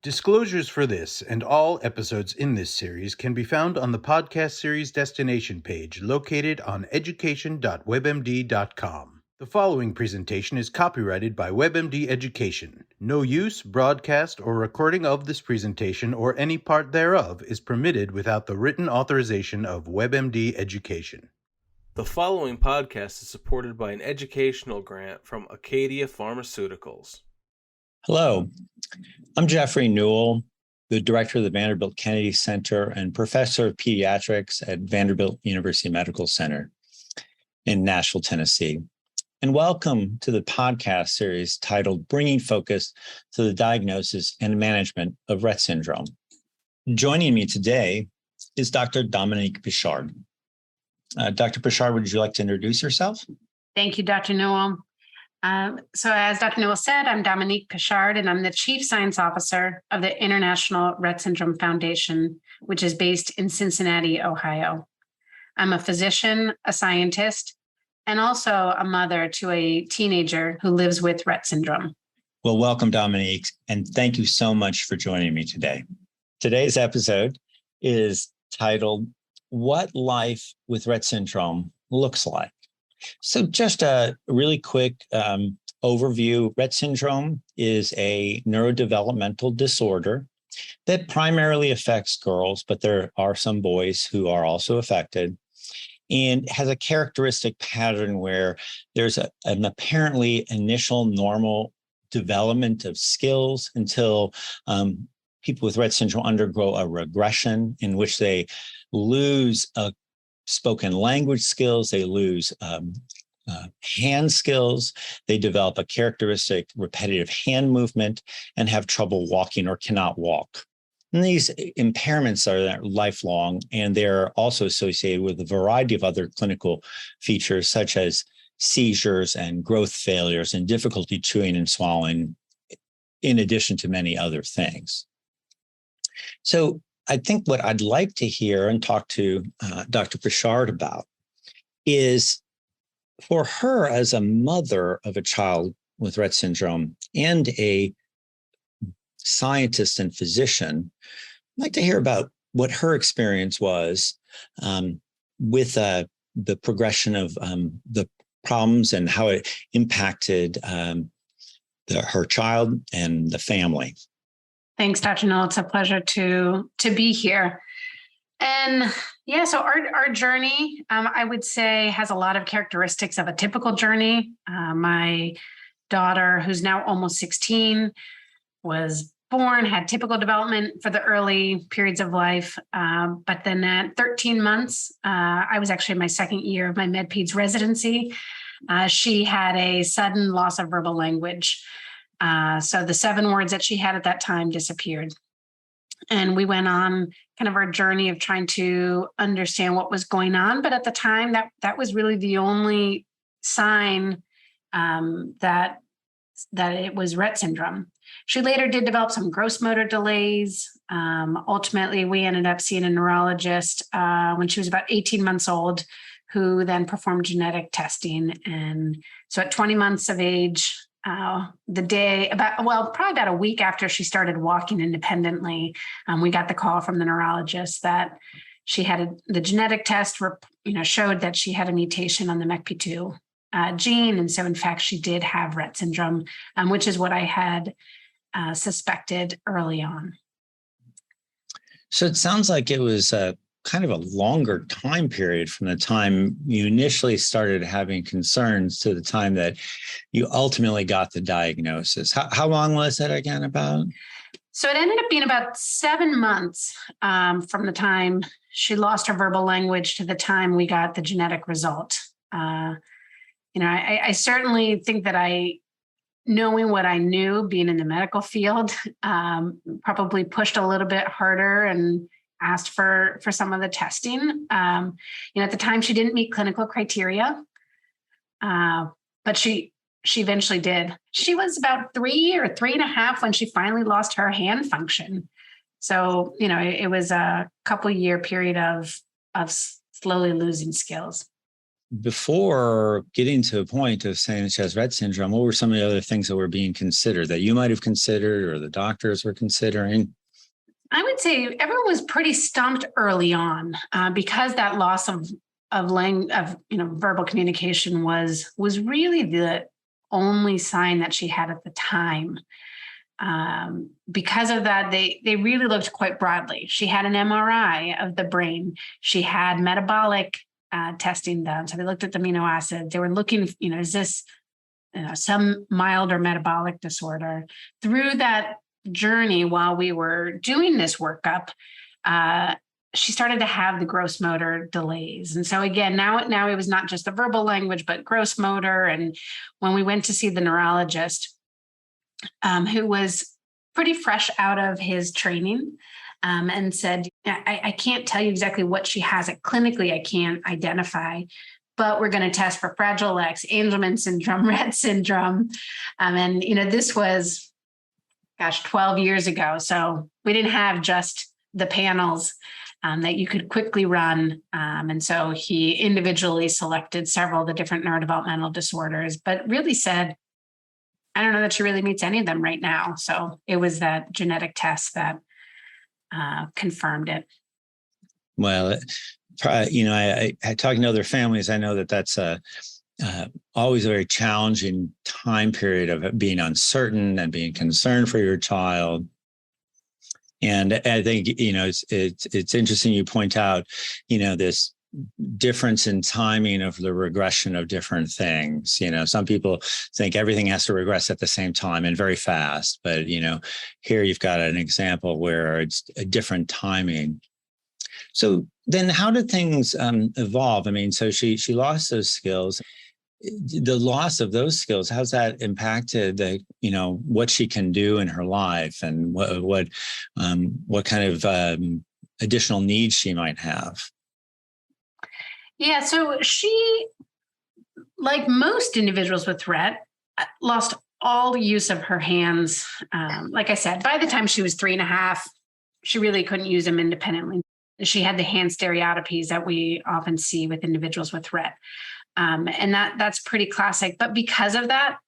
Disclosures for this and all episodes in this series can be found on the podcast series destination page located on education.webmd.com. The following presentation is copyrighted by WebMD Education. No use, broadcast, or recording of this presentation or any part thereof is permitted without the written authorization of WebMD Education. The following podcast is supported by an educational grant from Acadia Pharmaceuticals. Hello, I'm Jeffrey Newell, the director of the Vanderbilt Kennedy Center and professor of pediatrics at Vanderbilt University Medical Center in Nashville, Tennessee. And welcome to the podcast series titled Bringing Focus to the Diagnosis and Management of Rett Syndrome. Joining me today is Dr. Dominique Pichard. Dr. Pichard, would you like to introduce yourself? Thank you, Dr. Newell. So as Dr. Newell said, I'm Dominique Pichard, and I'm the Chief Science Officer of the International Rett Syndrome Foundation, which is based in Cincinnati, Ohio. I'm a physician, a scientist, and also a mother to a teenager who lives with Rett syndrome. Well, welcome, Dominique, and thank you so much for joining me today. Today's episode is titled, What Life with Rett Syndrome Looks Like. So just a really quick overview. Rett syndrome is a neurodevelopmental disorder that primarily affects girls, but there are some boys who are also affected, and has a characteristic pattern where there's an apparently initial normal development of skills until people with Rett syndrome undergo a regression in which they lose spoken language skills, they lose hand skills, they develop a characteristic repetitive hand movement and have trouble walking or cannot walk. And these impairments are lifelong, and they're also associated with a variety of other clinical features such as seizures and growth failures and difficulty chewing and swallowing, in addition to many other things. So I think what I'd like to hear and talk to Dr. Pichard about is for her as a mother of a child with Rett syndrome and a scientist and physician, I'd like to hear about what her experience was with the progression of the problems and how it impacted her child and the family. Thanks, Dr. Newell. It's a pleasure to be here. And yeah, so our journey, I would say, has a lot of characteristics of a typical journey. My daughter, who's now almost 16, was born, had typical development for the early periods of life. But then at 13 months, I was actually in my second year of my MedPeds residency. She had a sudden loss of verbal language. So the 7 words that she had at that time disappeared. And we went on kind of our journey of trying to understand what was going on. But at the time, that was really the only sign that it was Rett syndrome. She later did develop some gross motor delays. Ultimately, we ended up seeing a neurologist when she was about 18 months old, who then performed genetic testing. And so at 20 months of age, probably about a week after she started walking independently, we got the call from the neurologist that she had the genetic test, showed that she had a mutation on the MECP2 gene. And so in fact, she did have Rett syndrome, which is what I had suspected early on. So it sounds like it was kind of a longer time period from the time you initially started having concerns to the time that you ultimately got the diagnosis. How long was that again about? So it ended up being about 7 months from the time she lost her verbal language to the time we got the genetic result. I certainly think that knowing what I knew, being in the medical field, probably pushed a little bit harder and asked for some of the testing. At the time she didn't meet clinical criteria, but she eventually did. She was about 3 or 3.5 when she finally lost her hand function. So, it was a couple year period of slowly losing skills. before getting to a point of saying that she has Rett syndrome, what were some of the other things that were being considered that you might have considered or the doctors were considering? I would say everyone was pretty stumped early on because that loss of verbal communication was really the only sign that she had at the time. Because of that, they really looked quite broadly. She had an MRI of the brain. She had metabolic testing done. So they looked at the amino acids. They were looking, is this some milder metabolic disorder? Through that journey, while we were doing this workup, she started to have the gross motor delays. And so again, now it was not just the verbal language, but gross motor. And when we went to see the neurologist, who was pretty fresh out of his training, and said, I can't tell you exactly what she has. Clinically, I can't identify, but we're going to test for Fragile X, Angelman syndrome, Rett syndrome. And, this was, 12 years ago. So we didn't have just the panels that you could quickly run. And so he individually selected several of the different neurodevelopmental disorders, but really said, I don't know that she really meets any of them right now. So it was that genetic test that confirmed it. Well, I talking to other families, I know that that's always a very challenging time period of being uncertain and being concerned for your child. And I think, it's interesting you point out, this difference in timing of the regression of different things. Some people think everything has to regress at the same time and very fast. But, here you've got an example where it's a different timing. So then how did things evolve? I mean, so she lost those skills. The loss of those skills, how's that impacted what she can do in her life and what kind of additional needs she might have? Yeah, so she, like most individuals with Rett, lost all use of her hands. Like I said, by the time she was 3.5, she really couldn't use them independently. She had the hand stereotypies that we often see with individuals with Rett. And that's pretty classic. But because of that,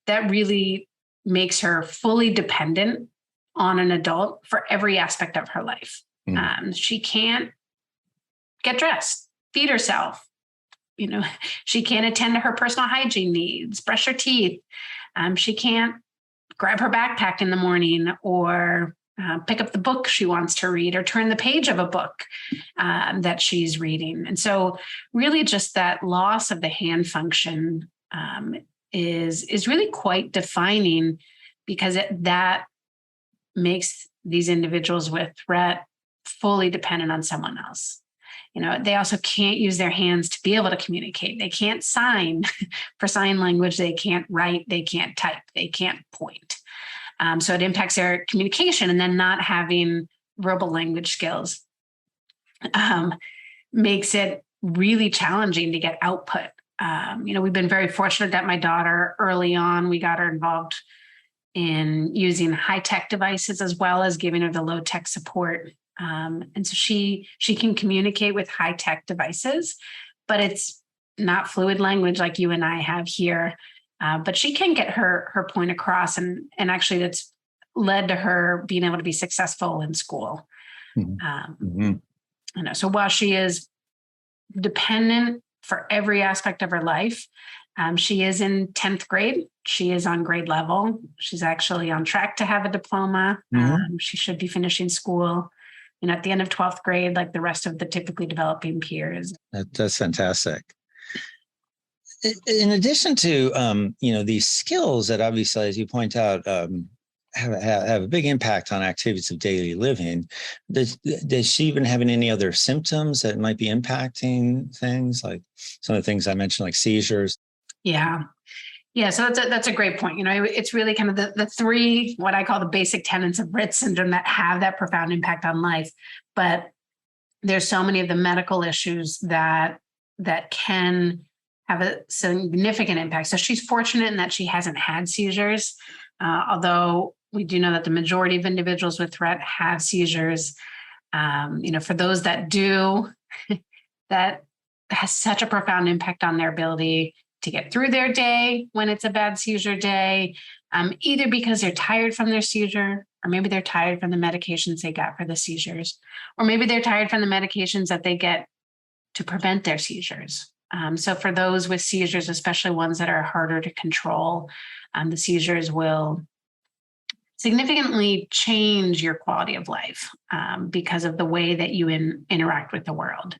that really makes her fully dependent on an adult for every aspect of her life. She can't get dressed, feed herself. She can't attend to her personal hygiene needs, brush her teeth. She can't grab her backpack in the morning or pick up the book she wants to read or turn the page of a book that she's reading. And so really just that loss of the hand function is really quite defining, because that makes these individuals with Rett fully dependent on someone else. They also can't use their hands to be able to communicate. They can't sign for sign language. They can't write. They can't type. They can't point. So it impacts their communication, and then not having verbal language skills makes it really challenging to get output. We've been very fortunate that my daughter, early on, we got her involved in using high-tech devices as well as giving her the low-tech support. And so she can communicate with high-tech devices, but it's not fluid language like you and I have here. But she can get her point across, and actually that's led to her being able to be successful in school. So while she is dependent for every aspect of her life, she is in 10th grade. She is on grade level. She's actually on track to have a diploma. She should be finishing school, at the end of 12th grade, like the rest of the typically developing peers. That's fantastic. In addition to, these skills that obviously, as you point out, have a big impact on activities of daily living, does she even have any other symptoms that might be impacting things, like some of the things I mentioned, like seizures? Yeah. So that's a great point. It's really kind of the three, what I call the basic tenets of Rett syndrome that have that profound impact on life. But there's so many of the medical issues that can have a significant impact. So she's fortunate in that she hasn't had seizures, although we do know that the majority of individuals with Rett have seizures. For those that do, that has such a profound impact on their ability to get through their day when it's a bad seizure day, either because they're tired from their seizure, or maybe they're tired from the medications they got for the seizures, or maybe they're tired from the medications that they get to prevent their seizures. So for those with seizures, especially ones that are harder to control, the seizures will significantly change your quality of life because of the way that you interact with the world.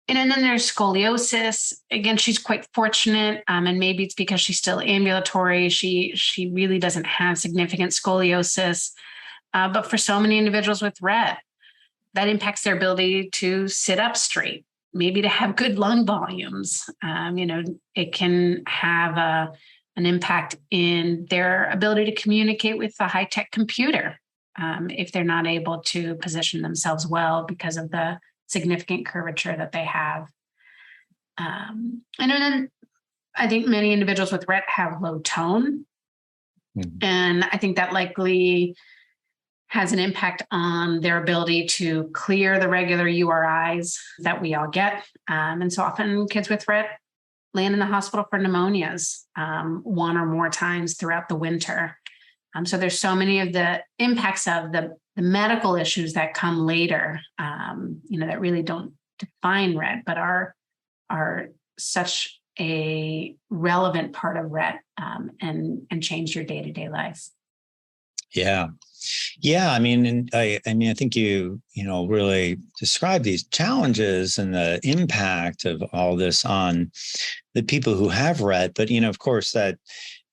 And then there's scoliosis. Again, she's quite fortunate, and maybe it's because she's still ambulatory. She really doesn't have significant scoliosis. But for so many individuals with Rett, that impacts their ability to sit up straight, maybe to have good lung volumes. It can have an impact in their ability to communicate with a high-tech computer if they're not able to position themselves well because of the significant curvature that they have. And then I think many individuals with Rett have low tone. Mm-hmm. And I think that likely has an impact on their ability to clear the regular URIs that we all get. And so often kids with Rett land in the hospital for pneumonias one or more times throughout the winter. So there's so many of the impacts of the medical issues that come later, that really don't define Rett, but are such a relevant part of Rett and change your day-to-day life. Yeah. Yeah. I mean, I think you really describe these challenges and the impact of all this on the people who have Rett. But, of course, that,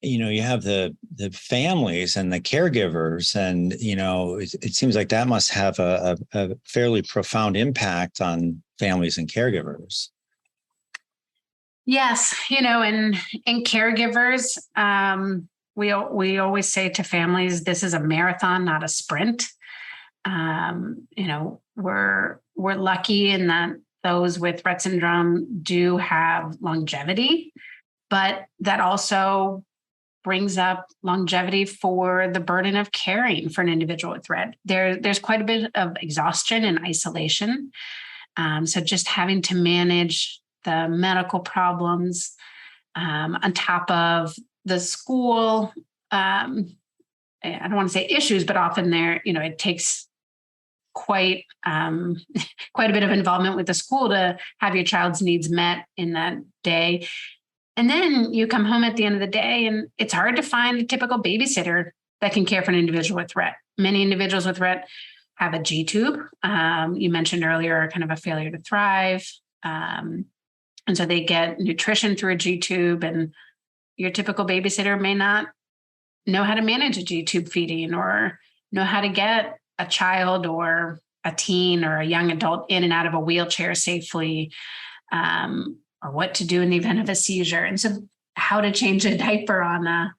you have the families and the caregivers, and, it seems like that must have a fairly profound impact on families and caregivers. Yes. And caregivers, we always say to families, this is a marathon, not a sprint. We're lucky in that those with Rett syndrome do have longevity, but that also brings up longevity for the burden of caring for an individual with Rett. There's quite a bit of exhaustion and isolation. So just having to manage the medical problems on top of the school, I don't want to say issues, but often it takes quite a bit of involvement with the school to have your child's needs met in that day. And then you come home at the end of the day, and it's hard to find a typical babysitter that can care for an individual with Rett. Many individuals with Rett have a G-tube. You mentioned earlier, kind of a failure to thrive. And so they get nutrition through a G-tube, and your typical babysitter may not know how to manage a G-tube feeding or know how to get a child or a teen or a young adult in and out of a wheelchair safely, or what to do in the event of a seizure. And so how to change a diaper on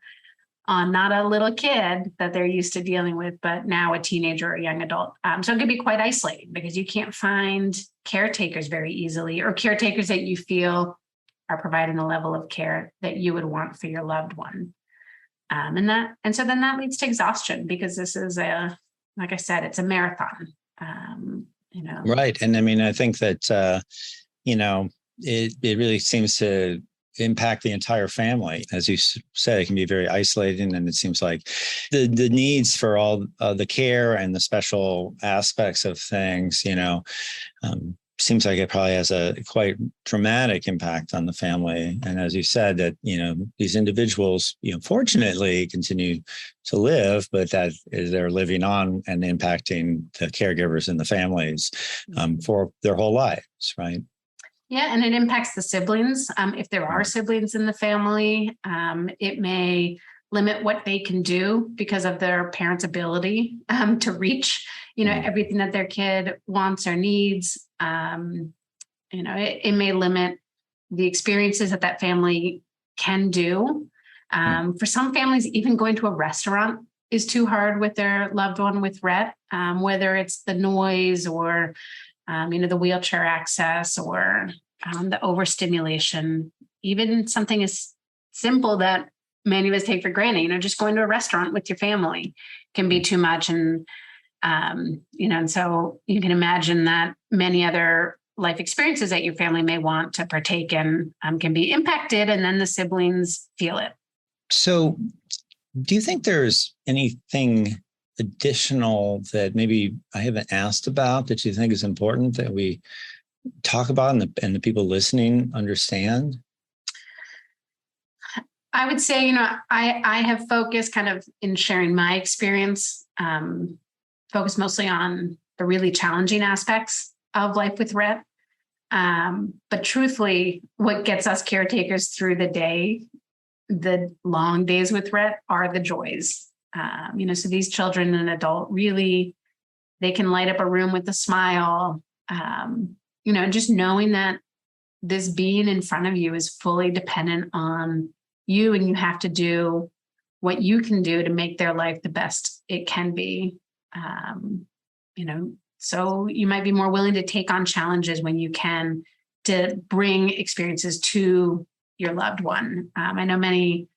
not a little kid that they're used to dealing with, but now a teenager or a young adult. So it can be quite isolating because you can't find caretakers very easily, or caretakers that you feel are providing the level of care that you would want for your loved one. And so then that leads to exhaustion, because this is like I said, it's a marathon. Right. And I mean, I think that, it really seems to impact the entire family. As you said, it can be very isolating, and it seems like the needs for all the care and the special aspects of things, seems like it probably has a quite dramatic impact on the family. And as you said, that, these individuals, fortunately continue to live, but that is, they're living on and impacting the caregivers and the families for their whole lives, right? Yeah, and it impacts the siblings. If there are siblings in the family, it may limit what they can do because of their parents' ability to reach, everything that their kid wants or needs. It may limit the experiences that family can do. For some families, even going to a restaurant is too hard with their loved one with Rett, whether it's the noise or the wheelchair access or the overstimulation. Even something as simple that many of us take for granted, just going to a restaurant with your family can be too much. And, and so you can imagine that many other life experiences that your family may want to partake in can be impacted, and then the siblings feel it. So do you think there's anything additional that maybe I haven't asked about that you think is important that we talk about and the people listening understand? I would say, I have focused kind of in sharing my experience, focused mostly on the really challenging aspects of life with Rett. But truthfully, what gets us caretakers through the day, the long days with Rett, are the joys. So these children and adult really, they can light up a room with a smile, and just knowing that this being in front of you is fully dependent on you, and you have to do what you can do to make their life the best it can be. So you might be more willing to take on challenges when you can, to bring experiences to your loved one. I know many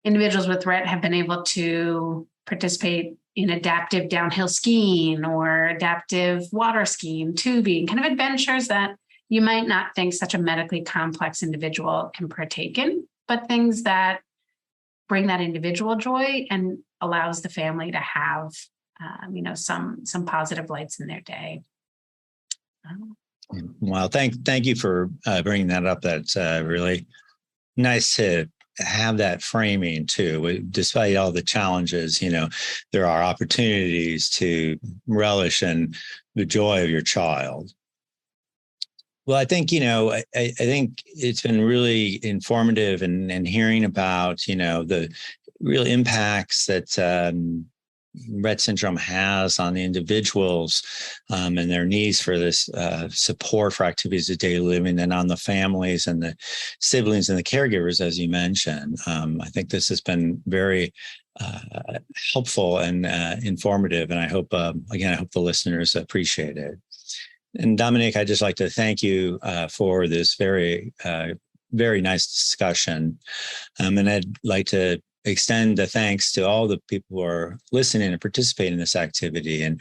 individuals with Rett have been able to participate in adaptive downhill skiing or adaptive water skiing, tubing, kind of adventures that you might not think such a medically complex individual can partake in, but things that bring that individual joy and allows the family to have, some positive lights in their day. Well, thank you for bringing that up. That's really nice to have that framing too. Despite all the challenges, there are opportunities to relish in the joy of your child. Well, I think, I think it's been really informative and hearing about, the real impacts that Rett syndrome has on the individuals and their needs for this support for activities of daily living, and on the families and the siblings and the caregivers, as you mentioned. I think this has been very helpful and informative, and I hope, again, I hope the listeners appreciate it. And Dominique, I'd just like to thank you for this very, very nice discussion. And I'd like to extend the thanks to all the people who are listening and participating in this activity. And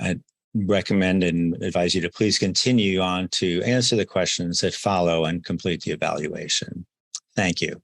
I'd recommend and advise you to please continue on to answer the questions that follow and complete the evaluation. Thank you.